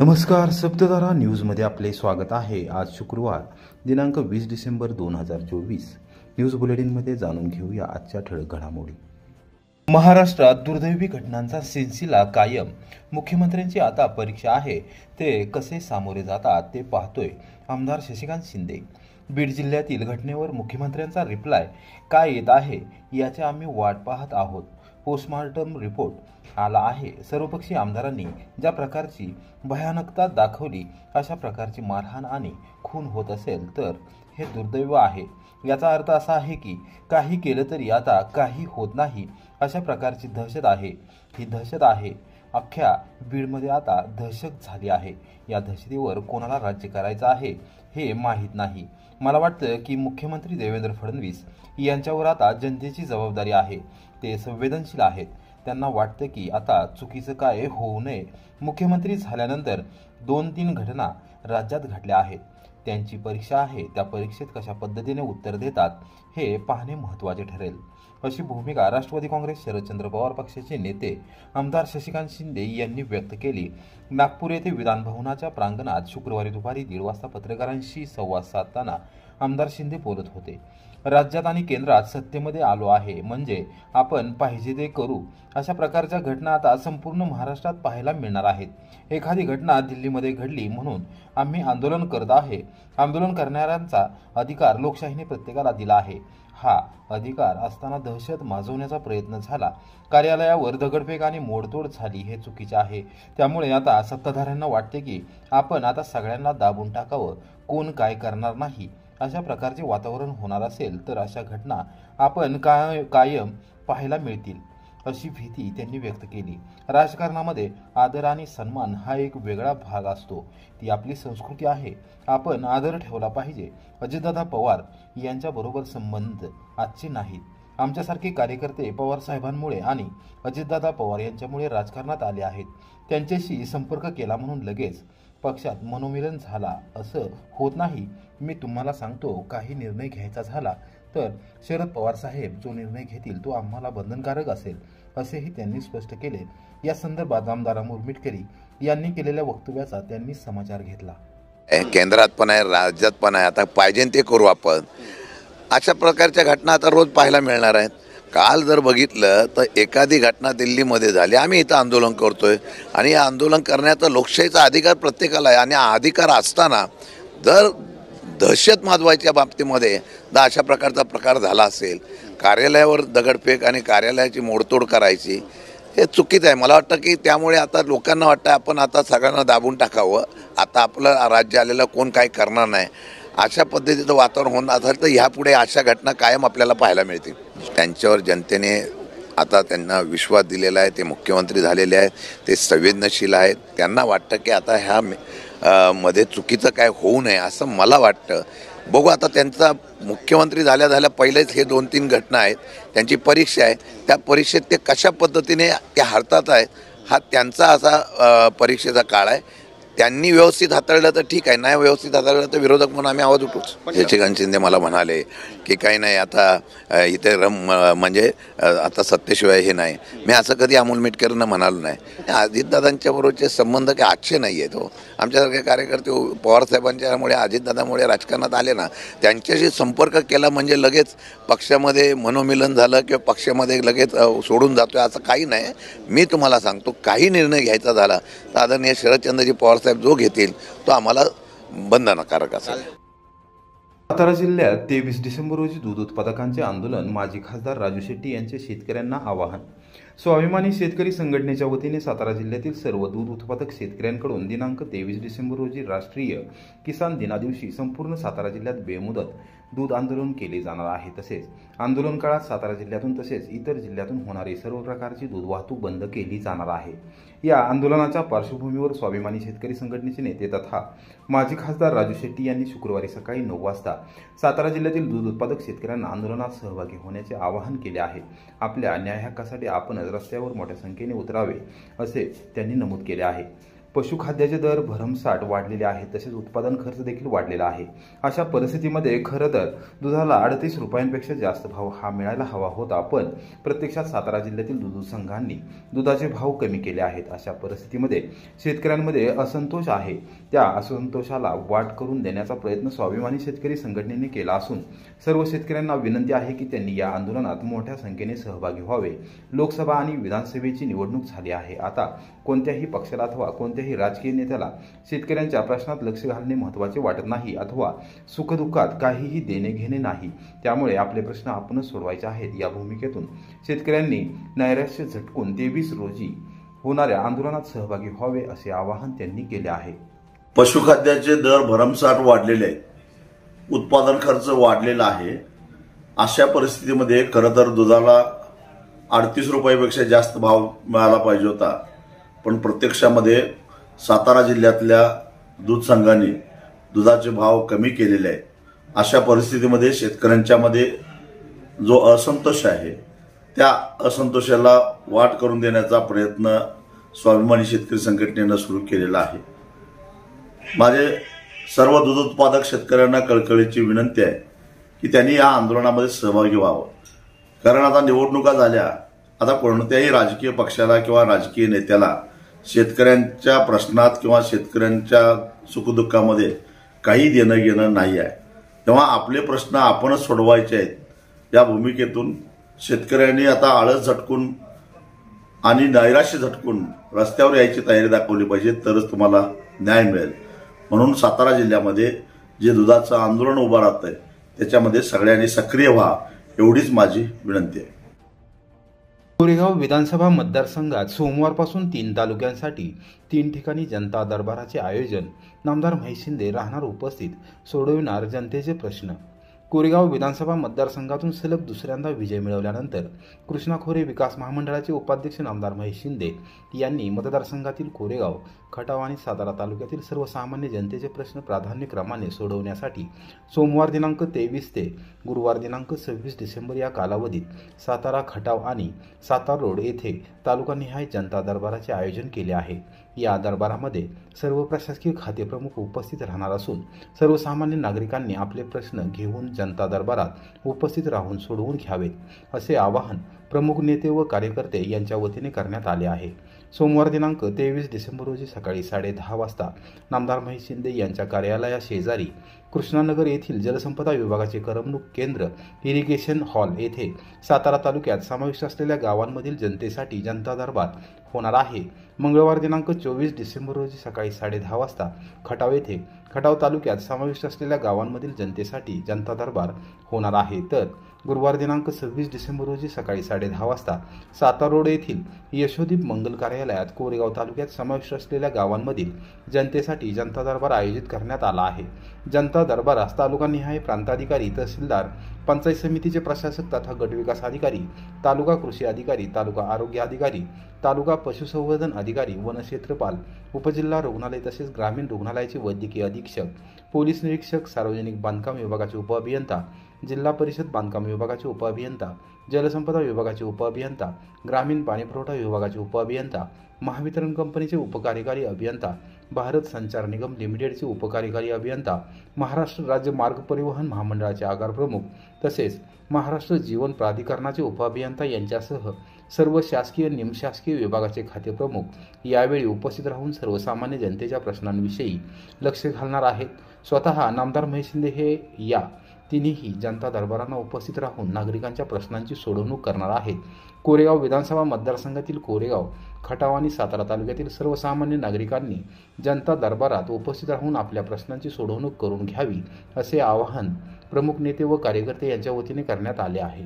नमस्कार, सप्तधारा न्यूजमध्ये आपले स्वागत आहे। आज शुक्रवार दिनांक 20 डिसेंबर 2024। न्यूज बुलेटिनमध्ये जाणून घेऊया आजच्या ठळक घडामोडी। महाराष्ट्रात दुर्दैवी घटनांचा सिलसिला कायम। मुख्यमंत्र्यांची आता परीक्षा आहे, ते कसे सामोरे जातात ते पाहतोय आमदार शशिकांत शिंदे। बीड जिल्ह्यातील घटनेवर मुख्यमंत्र्यांचा रिप्लाय काय येत आहे याची आम्ही वाट पाहत आहोत। पोस्टमार्टम रिपोर्ट आला आहे। सर्वपक्षीय आमदारांनी ज्या प्रकारची भयानकता दाखवली, अशा प्रकारची मारहाण आणि खून होत असेल तर हे दुर्दैव आहे। याचा अर्थ असा आहे की काही केलं तरी आता काही होत नाही, अशा प्रकारची दहशत आहे। ही दहशत आहे। अख्ख्या बीडमध्ये आता दहशत झाली आहे। या दहशतीवर कोणाला राज्य करायचं आहे हे माहीत नाही। मला वाटतं की मुख्यमंत्री देवेंद्र फडणवीस यांच्यावर आता जनतेची जबाबदारी आहे। ते संवेदनशील आहेत। त्यांना वाटतं की आता चुकीचं काय होऊ नये। मुख्यमंत्री झाल्यानंतर 2-3 घटना राज्यात घडल्या आहेत। त्यांची परीक्षा आहे। त्या परीक्षेत कशा पद्धतीने उत्तर देतात हे पाहणे महत्त्वाचे ठरेल, अशी भूमिका राष्ट्रवादी काँग्रेस शरदचंद्र पवार पक्षाचे नेते आमदार शशिकांत शिंदे यांनी व्यक्त केली। नागपूर येथे विधान भवनाच्या प्रांगणात शुक्रवारी दुपारी 1:30 वाजता पत्रकारांशी संवाद साधताना आमदार शिंदे बोलत होते। राज्यात आणि केंद्रात सत्तेमध्ये आलो आहे म्हणजे आपण पाहिजे ते करू, अशा प्रकारच्या घटना आता संपूर्ण महाराष्ट्रात पाहायला मिळणार आहेत। एखादी घटना दिल्लीमध्ये घडली म्हणून आम्ही आंदोलन करत आहे। आंदोलन करणाऱ्यांचा अधिकार लोकशाहीने प्रत्येकाला दिला आहे। हा अधिकार असताना दहशत माजवण्याचा प्रयत्न झाला, कार्यालयावर दगडफेक आणि मोडतोड झाली, हे चुकीचे आहे। त्यामुळे आता सत्ताधाऱ्यांना वाटते की आपण आता सगळ्यांना दाबून टाकावं, कोण काय करणार नाही, अशा प्रकारचे वातावरण होणार असेल तर अशा घटना आपण कायम पाहायला मिळतील, अशी भीती त्यांनी व्यक्त केली। राजकारणामध्ये आदर आणि सन्मान हा एक वेगळा भाग असतो, ती आपली संस्कृती आहे। आपण आदर ठेवला पाहिजे। अजितदादा पवार यांच्याबरोबर संबंध आजचे नाहीत। आमच्यासारखे कार्यकर्ते पवार साहेबांमुळे आणि अजितदादा पवार यांच्यामुळे राजकारणात आले आहेत। त्यांच्याशी संपर्क केला म्हणून लगेच पक्षात मनोमिलन झाला असं होत नाही। मी तुम्हाला सांगतो, काही निर्णय घ्यायचा झाला तर शरद पवार साहेब जो निर्णय घेतील तो आम्हाला बंधनकारक असेल, असेही त्यांनी स्पष्ट केले। या संदर्भात आमदार अमोल मिटकरी यांनी केलेल्या वक्तव्याचा त्यांनी समाचार घेतला। केंद्रात पण आहे, राज्यात पण आहे, आता पाहिजे ते करू आपण, अशा प्रकारच्या घटना आता रोज पाहायला मिळणार आहेत। काल जर बघितलं तर एखादी घटना दिल्लीमध्ये झाली, आम्ही इथं आंदोलन करतोय आणि या आंदोलन करण्याचा लोकशाहीचा अधिकार प्रत्येकाला आहे। आणि अधिकार असताना जर दहशत माजवायच्या बाबतीमध्ये जर अशा प्रकारचा प्रकार झाला असेल, कार्यालयावर दगडफेक आणि कार्यालयाची मोडतोड करायची, हे चुकीचं आहे। मला वाटतं की त्यामुळे आता लोकांना वाटतं आपण आता सगळ्यांना दाबून टाकावं, आता आपलं राज्य आलेलं कोण काय करणार नाही, अशा पद्धतीचं वातावरण होणार असेल तर ह्यापुढे अशा घटना कायम आपल्याला पाहायला मिळतील। त्यांच्यावर जनतेने आता त्यांना विश्वास दिलेला आहे। ते मुख्यमंत्री झालेले आहेत, ते संवेदनशील आहेत। त्यांना वाटतं की आता ह्या मध्ये चुकीचं काय होऊ नये असं मला वाटतं। बघू आता त्यांचा मुख्यमंत्री झाल्या पहिलेच हे 2-3 घटना आहेत, त्यांची परीक्षा आहे। त्या परीक्षेत ते कशा पद्धतीने ते हारतात आहेत, हा त्यांचा असा परीक्षेचा काळ आहे। त्यांनी व्यवस्थित हाताळलं तर ठीक आहे, नाही व्यवस्थित हाताळलं तर विरोधक म्हणून आम्ही आवाज उठवूच। शशिकांत शिंदे मला म्हणाले की काही नाही, आता इथे म्हणजे आता सत्तेशिवाय हे नाही। मी असं कधी अमोल मिटकरींना म्हणालो नाही। अजितदादांच्या बरोबरचे संबंध काही आजचे नाही आहेत। हो, आमच्यासारखे कार्यकर्ते पवारसाहेबांच्यामुळे अजितदादामुळे राजकारणात आले ना, त्यांच्याशी संपर्क केला म्हणजे लगेच पक्षामध्ये मनोमिलन झालं किंवा पक्षामध्ये लगेच सोडून जातोय असं काही नाही। मी तुम्हाला सांगतो, काही निर्णय घ्यायचा झाला तर आदरणीय शरदचंद्रजी पवार साहेब जो घेतील तो आम्हाला बंधनकारक असेल। सातारा जिल्ह्यात 23 डिसेंबर रोजी दूध उत्पादकांचे आंदोलन, माजी खासदार राजू शेट्टी यांचे शेतकऱ्यांना आवाहन। स्वाभिमानी शेतकरी संघटनेच्या वतीने सातारा जिल्ह्यातील सर्व दूध उत्पादक शेतकऱ्यांकडून दिनांक 23 डिसेंबर रोजी राष्ट्रीय किसान दिनादिवशी संपूर्ण सातारा जिल्ह्यात बेमुदत दूध आंदोलन केले जाणार आहे। तसेच आंदोलन काळात सातारा जिल्ह्यातून तसेच इतर जिल्ह्यातून होणारी सर्व प्रकारची दूध वाहतूक बंद केली जाणार आहे। या आंदोलनाच्या पार्श्वभूमीवर स्वाभिमानी शेतकरी संघटनेचे नेते तथा माजी खासदार राजू शेट्टी यांनी शुक्रवारी सकाळी 9 वाजता सातारा जिल्ह्यातील दूध उत्पादक शेतकऱ्यांना आंदोलनात सहभागी होण्याचे आवाहन केले आहे। आपल्या न्याय हक्कासाठी आपण रस्त्यावर मोठ्या संख्येने उतरावे, असे त्यांनी नमूद केले आहे। पशुखाद्याचे दर भरमसाठ वाढलेले आहेत, तसेच उत्पादन खर्च देखील वाढलेला आहे। अशा परिस्थितीमध्ये खरं तर दुधाला 38 रुपयांपेक्षा जास्त भाव हा मिळायला हवा होता, पण प्रत्यक्षात सातारा जिल्ह्यातील दूध संघांनी दुधाचे भाव कमी केले आहेत। अशा परिस्थितीमध्ये शेतकऱ्यांमध्ये असंतोष आहे। त्या असंतोषाला वाट करून देण्याचा प्रयत्न स्वाभिमानी शेतकरी संघटनेने केला असून सर्व शेतकऱ्यांना विनंती आहे की त्यांनी या आंदोलनात मोठ्या संख्येने सहभागी व्हावे। लोकसभा आणि विधानसभेची निवडणूक झाली आहे। आता कोणत्याही पक्षाला अथवा कोणत्याही राजकीय नेत्याला शेतकऱ्यांच्या प्रश्नात लक्ष घालणे महत्त्वाचे वाटत नाही अथवा सुखदुःखात काहीही देणे घेणे नाही। त्यामुळे आपले प्रश्न आपणच सोडवायचे आहेत। या भूमिकेतून शेतकऱ्यांनी नैराश्य झटकून 23 रोजी होणाऱ्या आंदोलनात सहभागी व्हावे असे आवाहन त्यांनी केले आहे। पशुखाद्याचे दर भरमसाठ वाढलेले आहेत, उत्पादन खर्च वाढलेला आहे। अशा परिस्थितीमध्ये खरं तर दुधाला 38 रुपयापेक्षा जास्त भाव मिळाला पाहिजे होता, पण प्रत्यक्षामध्ये सातारा जिल्ह्यातल्या दूध संघाने दुधाचे भाव कमी केलेले आहेत। अशा परिस्थितीमध्ये शेतकऱ्यांच्यामध्ये जो असंतोष आहे त्या असंतोषाला वाट करून देण्याचा प्रयत्न स्वाभिमानी शेतकरी संघटनेनं सुरू केलेला आहे। माझे सर्व दूध उत्पादक शेतकऱ्यांना कळकळीची विनंती आहे की त्यांनी या आंदोलनामध्ये सहभागी व्हावं, कारण आता निवडणुका झाल्या। आता कोणत्याही राजकीय पक्षाला किंवा राजकीय नेत्याला शेतकऱ्यांच्या प्रश्नात किंवा शेतकऱ्यांच्या सुखदुःखामध्ये काही देणं घेणं नाही आहे। तेव्हा आपले प्रश्न आपणच सोडवायचे आहेत। या भूमिकेतून शेतकऱ्यांनी आता आळस झटकून आणि नैराश्य झटकून रस्त्यावर यायची तयारी दाखवली पाहिजे, तरच तुम्हाला न्याय मिळेल। म्हणून सातारा जिल्ह्यामध्ये जे दुधाचं आंदोलन उभं राहत आहे त्याच्यामध्ये सगळ्यांनी सक्रिय व्हा, एवढीच माझी विनंती आहे। कोरेगाव विधानसभा मतदारसंघात सोमवारपासून 3 तालुक्यांसाठी 3 ठिकाणी जनता दरबाराचे आयोजन। नामदार महेश शिंदे राहणार उपस्थित, सोडविणार जनतेचे प्रश्न। कोरेगाव विधानसभा मतदारसंघातून सलग दुसऱ्यांदा विजय मिळवल्यानंतर कृष्णा खोरे विकास महामंडळाचे उपाध्यक्ष नामदार महेश शिंदे यांनी मतदारसंघातील कोरेगाव, खटाव आणि सातारा तालुक्यातील सर्वसामान्य जनतेचे प्रश्न प्राधान्यक्रमाने सोडवण्यासाठी सोमवार दिनांक 23 ते गुरुवार दिनांक 26 डिसेंबर या कालावधीत सातारा, खटाव आणि सातार रोड येथे तालुकानिहाय जनता दरबाराचे आयोजन केले आहे। या दरबारामध्ये सर्व प्रशासकीय खाते प्रमुख उपस्थित राहणार असून सर्वसामान्य नागरिकांनी आपले प्रश्न घेऊन जनता दरबारात उपस्थित राहून सोडवून घ्यावेत असे आवाहन प्रमुख नेते व कार्यकर्ते यांच्या वतीने करण्यात आले आहे। सोमवार दिनांक 23 डिसेंबर रोजी सकाळी 10:30 वाजता नामदार महेश शिंदे यांच्या कार्यालयाशेजारी कृष्णानगर येथील जलसंपदा विभागाचे करमणूक केंद्र इरिगेशन हॉल येथे सातारा तालुक्यात समाविष्ट असलेल्या गावांमधील जनतेसाठी जनता दरबार होणार आहे। मंगळवार दिनांक 24 डिसेंबर रोजी सकाळी 10:30 वाजता खटाव येथे खटाव तालुक्यात समाविष्ट असलेल्या गावांमधील जनतेसाठी जनता दरबार होणार आहे, तर गुरुवार दिनांक 26 डिसेंबर रोजी सकाळी 10:30 वाजता सातार रोड येथील यशोदीप मंगल कार्यालयात कोरेगाव तालुक्यात समाविष्ट असलेल्या गावांमधील जनतेसाठी जनता दरबार आयोजित करण्यात आला आहे। जनता दरबारास तालुकानिहाय प्रांताधिकारी, तहसीलदार, पंचायत समितीचे प्रशासक तथा गटविकास अधिकारी, तालुका कृषी अधिकारी, तालुका आरोग्य अधिकारी, तालुका पशुसंवर्धन अधिकारी, वनक्षेत्रपाल, उपजिल्हा रुग्णालय तसेच ग्रामीण रुग्णालयाचे वैद्यकीय अधीक्षक, पोलीस निरीक्षक, सार्वजनिक बांधकाम विभागाचे उपअभियंता, जिल्हा परिषद बांधकाम विभागाचे उपअभियंता, जलसंपदा विभागाचे उपअभियंता, ग्रामीण पाणीपुरवठा विभागाचे उपअभियंता, महावितरण कंपनीचे उपकार्यकारी अभियंता, भारत संचार निगम लिमिटेडचे उपकार्यकारी अभियंता, महाराष्ट्र राज्य मार्ग परिवहन महामंडळाचे आगार प्रमुख तसेच महाराष्ट्र जीवन प्राधिकरणाचे उपअभियंता यांच्यासह सर्व शासकीय निमशासकीय विभागाचे खाते प्रमुख यावेळी उपस्थित राहून सर्वसामान्य जनतेच्या प्रश्नांविषयी लक्ष घालणार आहेत। स्वतः नामदार महेश शिंदे हे या तिन्ही जनता दरबारांना उपस्थित राहून नागरिकांच्या प्रश्नांची सोडवणूक करणार आहेत। कोरेगाव विधानसभा मतदारसंघातील कोरेगाव, खटाव आणि सातारा तालुक्यातील सर्वसामान्य नागरिकांनी जनता दरबारात उपस्थित राहून आपल्या प्रश्नांची सोडवणूक करून घ्यावी असे आवाहन प्रमुख नेते व कार्यकर्ते यांच्या वतीने करण्यात आले आहे।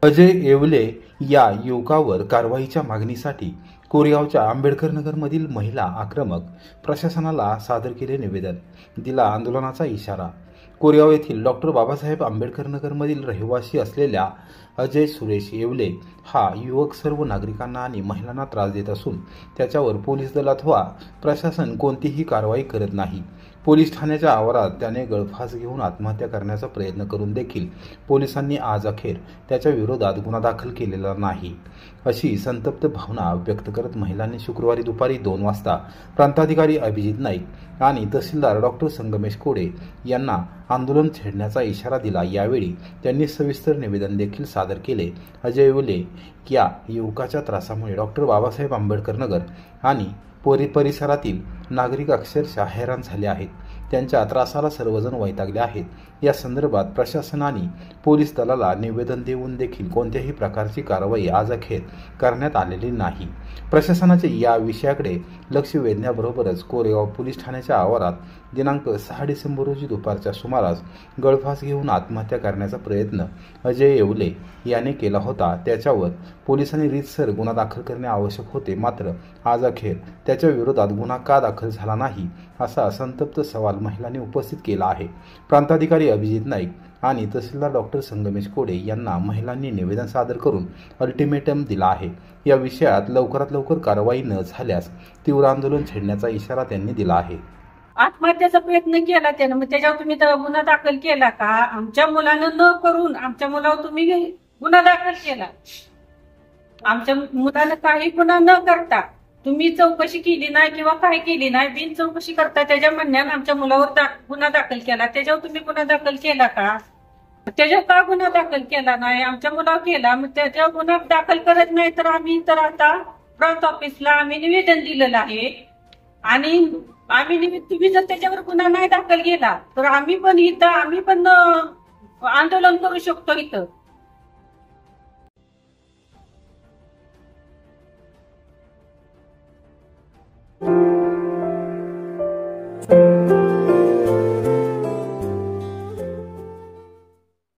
अजय येवले या युवकावर कारवाईच्या मागणीसाठी कोरेगावच्या आंबेडकर नगरमधील महिला आक्रमक प्रशासनाला सादर केले निवेदन, दिला आंदोलनाचा इशारा। कोरेगाव येथील डॉक्टर बाबासाहेब आंबेडकर नगरमधील रहिवासी असलेल्या अजय सुरेश येवले हा युवक सर्व नागरिकांना आणि महिलांना त्रास देत असून त्याच्यावर पोलीस दल अथवा प्रशासन कोणतीही कारवाई करत नाही। पोलीस ठाण्याच्या आवारात त्याने गळफास घेऊन आत्महत्या करण्याचा प्रयत्न करून देखील पोलिसांनी आज अखेर त्याच्या विरोधात गुन्हा दाखल केलेला नाही, अशी संतप्त भावना व्यक्त करत महिलांनी शुक्रवारी दुपारी 2 वाजता प्रांताधिकारी अभिजित नाईक आणि तहसीलदार डॉक्टर संगमेश कोडे यांना आंदोलन छेडण्याचा इशारा दिला। यावेळी त्यांनी सविस्तर निवेदन देखील सादर केले। अजय येवले या युवकाच्या त्रासामुळे डॉक्टर बाबासाहेब आंबेडकर नगर आणि परिसरातील नागरिक अक्षरशः हैराण झाले आहेत। त्यांच्या त्रासाला सर्वजण वैतागले आहेत। या संदर्भात प्रशासनाने पोलीस दलाला निवेदन देऊन देखील कोणत्याही प्रकारची कारवाई आज अखेर करण्यात आलेली नाही। प्रशासनाचे या विषयाकडे लक्ष वेधण्याबरोबरच कोरेगाव पोलीस ठाण्याच्या आवारात दिनांक 6 डिसेंबर रोजी दुपारच्या सुमारास गळफास घेऊन आत्महत्या करण्याचा प्रयत्न अजय येवले याने केला होता। त्याच्यावर पोलिसांनी रीतसर गुन्हा दाखल करणे आवश्यक होते, मात्र आज अखेर त्याच्या विरोधात गुन्हा का दाखल झाला नाही, असा संतप्त सवाल महिलांनी उपस्थित केला आहे। प्रांताधिकारी अभिजित नाईक आणि तहसीलदार डॉक्टर संगमेश कोडे यांना महिलांनी निवेदन सादर करून अल्टिमेटम दिला आहे। या विषयात लवकरात लवकर कारवाई न झाल्यास तीव्र आंदोलन छेडण्याचा इशारा त्यांनी दिला आहे। आत्महत्येचा प्रयत्न केला त्यानं, मग त्याच्यावर तुम्ही गुन्हा दाखल केला का? आमच्या मुलानं न करून आमच्या मुलावर तुम्ही गुन्हा दाखल केला। आमच्या मुलानं काही गुन्हा न करता तुम्ही चौकशी केली नाही किंवा काही केली नाही, बिन चौकशी करता त्याच्या म्हणण्यानं आमच्या मुलावर गुन्हा दाखल केला। त्याच्यावर तुम्ही गुन्हा दाखल केला का? त्याच्यावर का गुन्हा दाखल केला नाही? आमच्या मुलावर केला, मग त्याच्यावर गुन्हा दाखल करत नाही तर आम्ही तर आता प्रांत ऑफिसला आम्ही निवेदन दिलेलं आहे आणि तुम्ही जर त्याच्यावर गुन्हा नाही दाखल केला तर आम्ही पण आंदोलन करू शकतो इथं।